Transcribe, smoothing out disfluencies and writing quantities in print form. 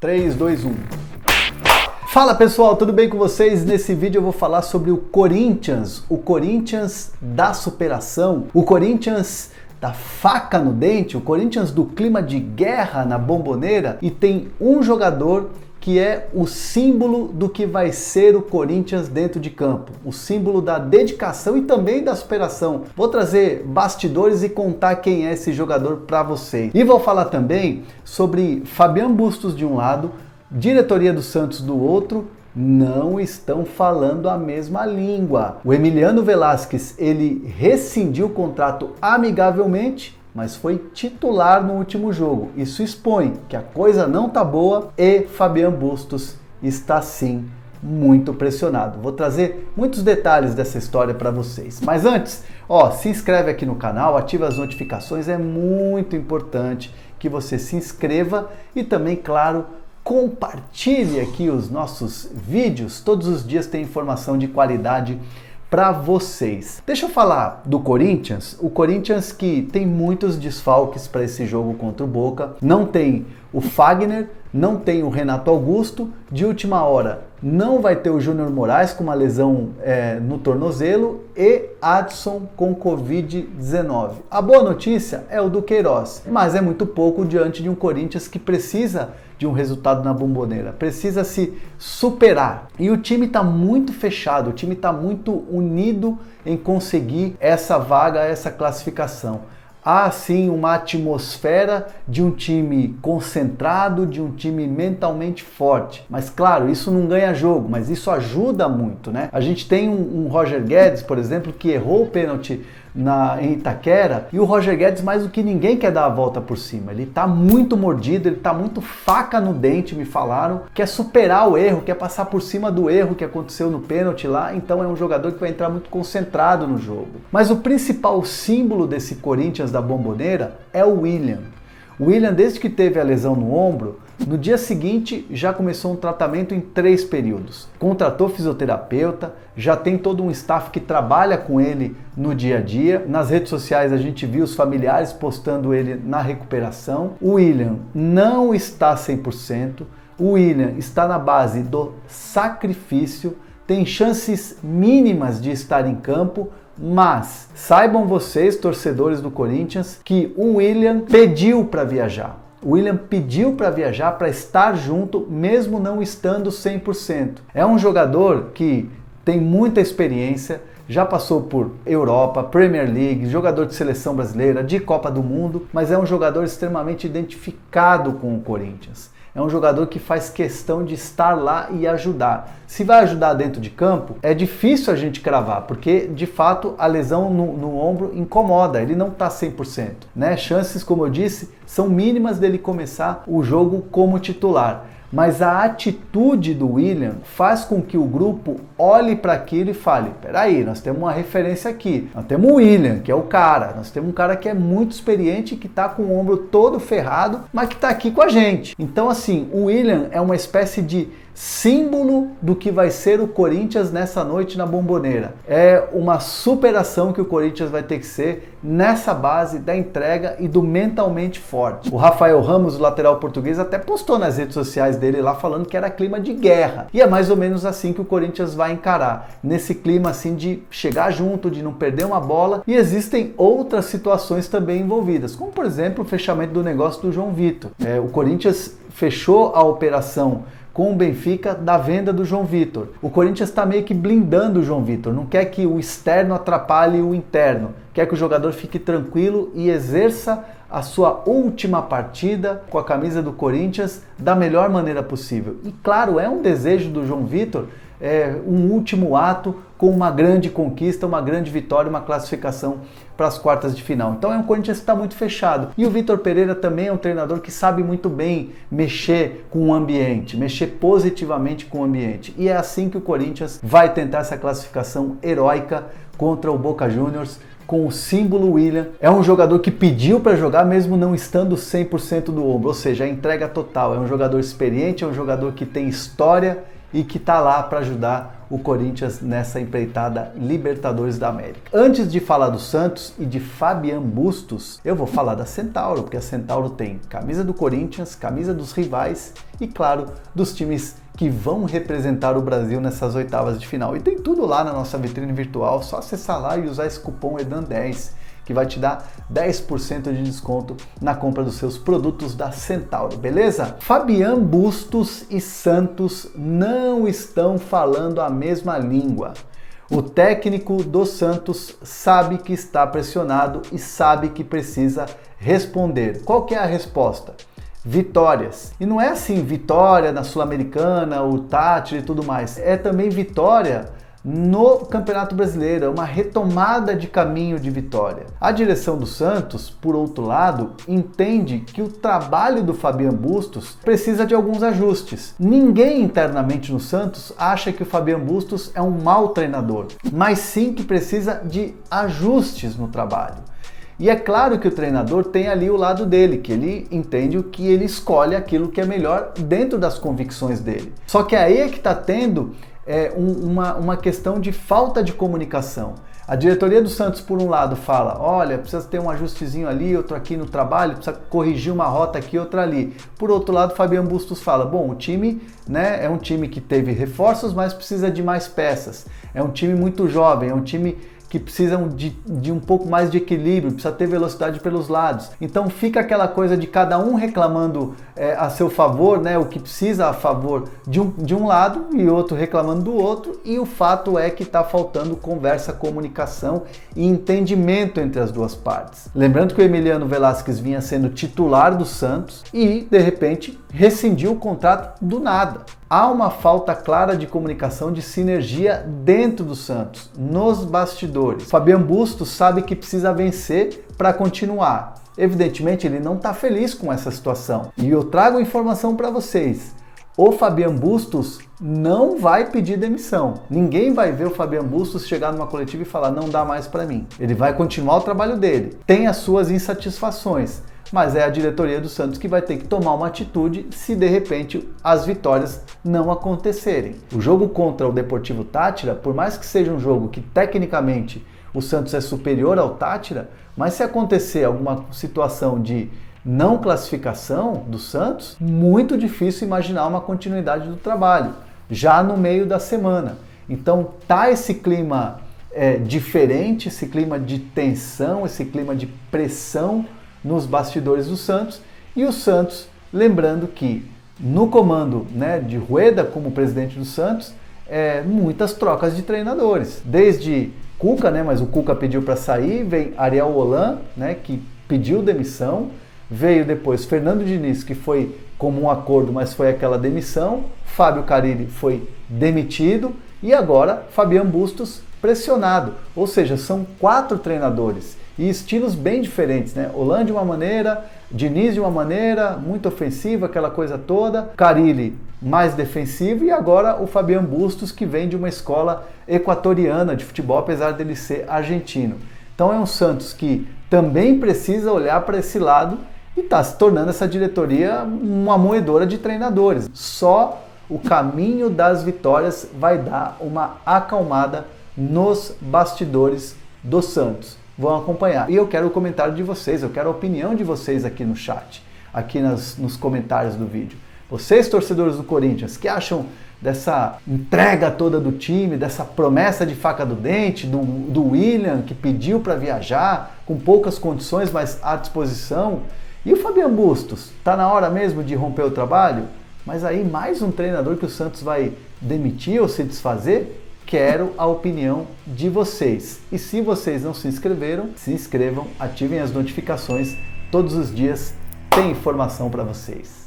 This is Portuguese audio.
3, 2, 1. Fala pessoal, tudo bem com vocês? Nesse vídeo eu vou falar sobre o Corinthians da superação, o Corinthians da faca no dente, o Corinthians do clima de guerra na Bombonera, e tem um jogador que é o símbolo do que vai ser o Corinthians dentro de campo, o símbolo da dedicação e também da superação. Vou trazer bastidores e contar quem é esse jogador para vocês. E vou falar também sobre Fabian Bustos de um lado, diretoria do Santos do outro, não estão falando a mesma língua. O Emiliano Velasquez, ele rescindiu o contrato amigavelmente, mas foi titular no último jogo. Isso expõe que a coisa não tá boa e Fabian Bustos está sim muito pressionado. Vou trazer muitos detalhes dessa história para vocês. Mas antes, se inscreve aqui no canal, ativa as notificações, é muito importante que você se inscreva e também, claro, compartilhe aqui os nossos vídeos. Todos os dias tem informação de qualidade para vocês. Deixa eu falar do Corinthians. O Corinthians que tem muitos desfalques para esse jogo contra o Boca. Não tem o Fagner, não tem o Renato Augusto. De última hora não vai ter o Júnior Moraes com uma lesão no tornozelo e Adson com Covid-19. A boa notícia é o do Queiroz, mas é muito pouco diante de um Corinthians que precisa de um resultado na Bombonera, precisa se superar. E o time está muito fechado, o time está muito unido em conseguir essa vaga, essa classificação. Há sim uma atmosfera de um time concentrado, de um time mentalmente forte. Mas claro, isso não ganha jogo, mas isso ajuda muito, né? A gente tem um Roger Guedes, por exemplo, que errou o pênalti em Itaquera, e o Roger Guedes mais do que ninguém quer dar a volta por cima. Ele tá muito mordido, ele tá muito faca no dente, me falaram, quer superar o erro, quer passar por cima do erro que aconteceu no pênalti lá, então é um jogador que vai entrar muito concentrado no jogo. Mas o principal símbolo desse Corinthians da Bombonera é o William. O William, desde que teve a lesão no ombro, no dia seguinte já começou um tratamento em 3 períodos. Contratou fisioterapeuta, já tem todo um staff que trabalha com ele no dia a dia. Nas redes sociais a gente viu os familiares postando ele na recuperação. O William não está 100%, o William está na base do sacrifício, tem chances mínimas de estar em campo, mas saibam vocês, torcedores do Corinthians, que o William pediu para viajar. O William pediu para viajar, para estar junto, mesmo não estando 100%. É um jogador que tem muita experiência, já passou por Europa, Premier League, jogador de seleção brasileira, de Copa do Mundo, mas é um jogador extremamente identificado com o Corinthians. É um jogador que faz questão de estar lá e ajudar. Se vai ajudar dentro de campo, é difícil a gente cravar, porque de fato a lesão no ombro incomoda, ele não está 100%. Né? Chances, como eu disse, são mínimas dele começar o jogo como titular. Mas a atitude do William faz com que o grupo olhe para aquilo e fale: peraí, nós temos uma referência aqui. Nós temos o William, que é o cara. Nós temos um cara que é muito experiente, que está com o ombro todo ferrado, mas que está aqui com a gente. Então, assim, o William é uma espécie de símbolo do que vai ser o Corinthians nessa noite na Bombonera. É uma superação que o Corinthians vai ter que ser nessa base da entrega e do mentalmente forte. O Rafael Ramos, o lateral português, até postou nas redes sociais dele lá falando que era clima de guerra. E é mais ou menos assim que o Corinthians vai encarar, nesse clima assim de chegar junto, de não perder uma bola. E existem outras situações também envolvidas, como por exemplo o fechamento do negócio do João Vitor. O Corinthians fechou a operação com o Benfica da venda do João Vitor. O Corinthians está meio que blindando o João Vitor, não quer que o externo atrapalhe o interno, quer que o jogador fique tranquilo e exerça a sua última partida com a camisa do Corinthians da melhor maneira possível. E claro, é um desejo do João Vitor, um último ato com uma grande conquista, uma grande vitória, uma classificação para as quartas de final. Então é um Corinthians que está muito fechado. E o Vitor Pereira também é um treinador que sabe muito bem mexer com o ambiente, mexer positivamente com o ambiente. E é assim que o Corinthians vai tentar essa classificação heróica contra o Boca Juniors com o símbolo Willian. É um jogador que pediu para jogar mesmo não estando 100% do ombro, ou seja, a entrega total. É um jogador experiente, é um jogador que tem história e que está lá para ajudar o Corinthians nessa empreitada Libertadores da América. Antes de falar do Santos e de Fabian Bustos, eu vou falar da Centauro, porque a Centauro tem camisa do Corinthians, camisa dos rivais e, claro, dos times que vão representar o Brasil nessas oitavas de final. E tem tudo lá na nossa vitrine virtual, só acessar lá e usar esse cupom EDAN10, que vai te dar 10% de desconto na compra dos seus produtos da Centauro, beleza? Fabian Bustos e Santos não estão falando a mesma língua. O técnico do Santos sabe que está pressionado e sabe que precisa responder. Qual que é a resposta? Vitórias. E não é assim, vitória na Sul-Americana, o Tátira e tudo mais. É também vitória no Campeonato Brasileiro, é uma retomada de caminho de vitória. A direção do Santos, por outro lado, entende que o trabalho do Fabian Bustos precisa de alguns ajustes. Ninguém internamente no Santos acha que o Fabian Bustos é um mau treinador, mas sim que precisa de ajustes no trabalho. E é claro que o treinador tem ali o lado dele, que ele entende o que ele escolhe aquilo que é melhor dentro das convicções dele. Só que aí é que está tendo uma questão de falta de comunicação. A diretoria do Santos, por um lado, fala, olha, precisa ter um ajustezinho ali, outro aqui no trabalho, precisa corrigir uma rota aqui, outra ali. Por outro lado, Fabian Bustos fala, bom, o time, né, é um time que teve reforços, mas precisa de mais peças. É um time muito jovem, é um time que precisam de um pouco mais de equilíbrio, precisa ter velocidade pelos lados. Então fica aquela coisa de cada um reclamando a seu favor, né, o que precisa a favor de um lado e outro reclamando do outro, e o fato é que está faltando conversa, comunicação e entendimento entre as duas partes. Lembrando que o Emiliano Velasquez vinha sendo titular do Santos e, de repente, rescindiu o contrato do nada. Há uma falta clara de comunicação, de sinergia dentro do Santos, nos bastidores. Fabian Bustos sabe que precisa vencer para continuar. Evidentemente, ele não está feliz com essa situação. E eu trago informação para vocês. O Fabian Bustos não vai pedir demissão. Ninguém vai ver o Fabian Bustos chegar numa coletiva e falar, não dá mais para mim. Ele vai continuar o trabalho dele. Tem as suas insatisfações, mas é a diretoria do Santos que vai ter que tomar uma atitude se de repente as vitórias não acontecerem. O jogo contra o Deportivo Táchira, por mais que seja um jogo que tecnicamente o Santos é superior ao Táchira, mas se acontecer alguma situação de não classificação do Santos, muito difícil imaginar uma continuidade do trabalho, já no meio da semana. Então tá esse clima diferente, esse clima de tensão, esse clima de pressão nos bastidores do Santos, e o Santos, lembrando que no comando, né, de Rueda como presidente do Santos, muitas trocas de treinadores, desde Cuca, né, mas o Cuca pediu para sair, vem Ariel Holan, né, que pediu demissão, veio depois Fernando Diniz, que foi como um acordo, mas foi aquela demissão, Fábio Carille foi demitido, e agora Fabian Bustos pressionado, ou seja, são 4 treinadores e estilos bem diferentes, né? Holan de uma maneira, Diniz de uma maneira, muito ofensiva, aquela coisa toda, Carille mais defensivo, e agora o Fabian Bustos, que vem de uma escola equatoriana de futebol, apesar dele ser argentino. Então é um Santos que também precisa olhar para esse lado e está se tornando essa diretoria uma moedora de treinadores. Só o caminho das vitórias vai dar uma acalmada nos bastidores do Santos. Vão acompanhar. E eu quero o comentário de vocês, eu quero a opinião de vocês aqui no chat, aqui nos comentários do vídeo. Vocês, torcedores do Corinthians, que acham dessa entrega toda do time, dessa promessa de faca do dente, do Willian, que pediu para viajar, com poucas condições, mas à disposição. E o Fabian Bustos? Está na hora mesmo de romper o trabalho? Mas aí mais um treinador que o Santos vai demitir ou se desfazer? Quero a opinião de vocês. E se vocês não se inscreveram, se inscrevam, ativem as notificações. Todos os dias tem informação para vocês.